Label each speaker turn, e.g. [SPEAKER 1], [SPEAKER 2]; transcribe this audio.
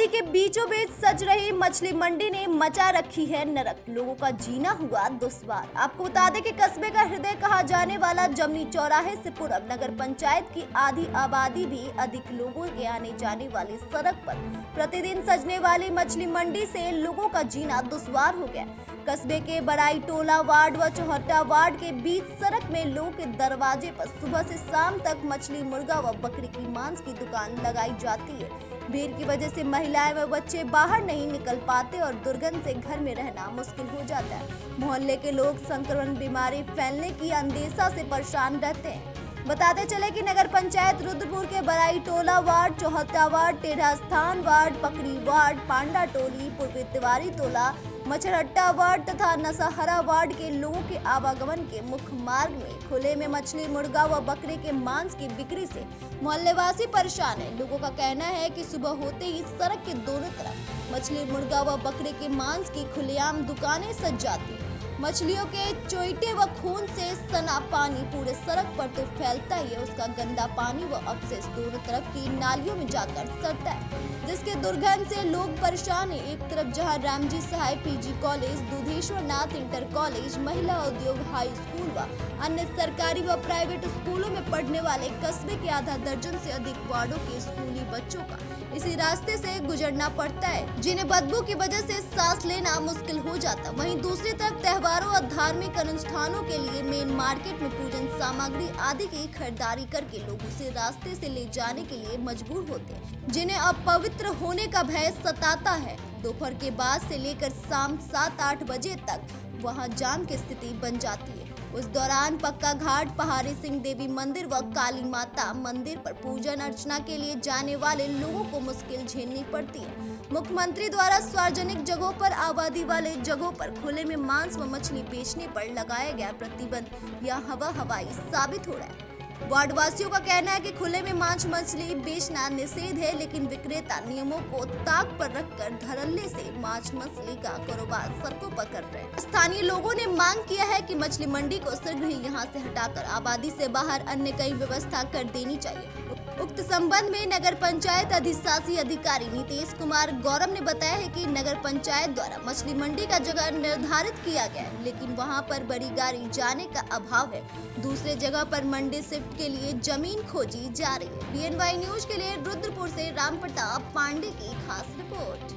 [SPEAKER 1] के बीचों बीच सज रही मछली मंडी ने मचा रखी है नरक। लोगों का जीना हुआ दुश्वार। आपको बता दें कि कस्बे का हृदय कहा जाने वाला जमनी चौराहे से पूरब नगर पंचायत की आधी आबादी भी अधिक लोगों के आने जाने वाली सड़क पर प्रतिदिन सजने वाली मछली मंडी से लोगों का जीना दुश्वार हो गया। कस्बे के बड़ाई टोला वार्ड व चौहट्टा वार्ड के बीच सड़क में लोगों के दरवाजे पर सुबह से शाम तक मछली, मुर्गा व बकरी की मांस की दुकान लगाई जाती है। भीड़ की वजह से महिलाएं व बच्चे बाहर नहीं निकल पाते और दुर्गंध से घर में रहना मुश्किल हो जाता है। मोहल्ले के लोग संक्रमण बीमारी फैलने की अंदेशा से परेशान रहते हैं। बताते चले कि नगर पंचायत रुद्रपुर के बड़ाई टोला वार्ड, चौहट्टा वार्ड, टेढ़ा स्थान वार्ड, पकड़ी वार्ड, पांडा टोली, पूर्वी तिवारी टोला, मछरहट्टा वार्ड तथा नसहरा वार्ड के लोगों के आवागमन के मुख्य मार्ग में खुले में मछली, मुर्गा व बकरे के मांस की बिक्री से मोहल्लेवासी परेशान है। लोगों का कहना है कि सुबह होते ही सड़क के दोनों तरफ मछली, मुर्गा व बकरे के मांस की खुलेआम दुकानें सज जाती है। मछलियों के चोइटे व खून से सना पानी पूरे सड़क पर तो फैलता ही है, उसका गंदा पानी व अवशेष दोनों तरफ की नालियों में जाकर सड़ता है, जिसके दुर्गंध से लोग परेशान है। एक तरफ जहां रामजी सहाय पीजी कॉलेज, दुधेश्वर नाथ इंटर कॉलेज, महिला उद्योग हाई स्कूल व अन्य सरकारी व प्राइवेट स्कूलों में पढ़ने वाले कस्बे के आधा दर्जन से अधिक वार्डों के स्कूली बच्चों का इसी रास्ते से गुजरना पड़ता है, जिन्हें बदबू की वजह से सांस लेना मुश्किल हो जाता। वहीं दूसरी तरफ त्योहारों और धार्मिक अनुष्ठानों के लिए मेन मार्केट में पूजन सामग्री आदि की खरीदारी करके लोग उसे रास्ते से ले जाने के लिए मजबूर होते हैं, जिन्हें अपवित्र होने का भय सताता है। दोपहर के बाद से लेकर शाम 7-8 बजे तक वहां जाम की स्थिति बन जाती है। उस दौरान पक्का घाट, पहाड़ी सिंह देवी मंदिर व काली माता मंदिर पर पूजन अर्चना के लिए जाने वाले लोगों को मुश्किल झेलनी पड़ती है। मुख्यमंत्री द्वारा सार्वजनिक जगहों पर, आबादी वाले जगहों पर खुले में मांस व मछली बेचने पर लगाया गया प्रतिबंध यह हवाई साबित हो रहा है। वार्ड वासियों का कहना है कि खुले में मांस मछली बेचना निषेध है, लेकिन विक्रेता नियमों को ताक पर रखकर धड़ल्ले से मांस मछली का कारोबार सड़कों पर कर रहे हैं। स्थानीय लोगों ने मांग किया है कि मछली मंडी को शीघ्र ही यहां से हटाकर आबादी से बाहर अन्य कई व्यवस्था कर देनी चाहिए। उक्त संबंध में नगर पंचायत अधिशासी अधिकारी नीतीश कुमार गौरव ने बताया है कि नगर पंचायत द्वारा मछली मंडी का जगह निर्धारित किया गया है, लेकिन वहां पर बड़ी गाड़ी जाने का अभाव है। दूसरे जगह पर मंडी शिफ्ट के लिए जमीन खोजी जा रही है। BNY न्यूज के लिए रुद्रपुर से राम प्रताप पांडे की खास रिपोर्ट।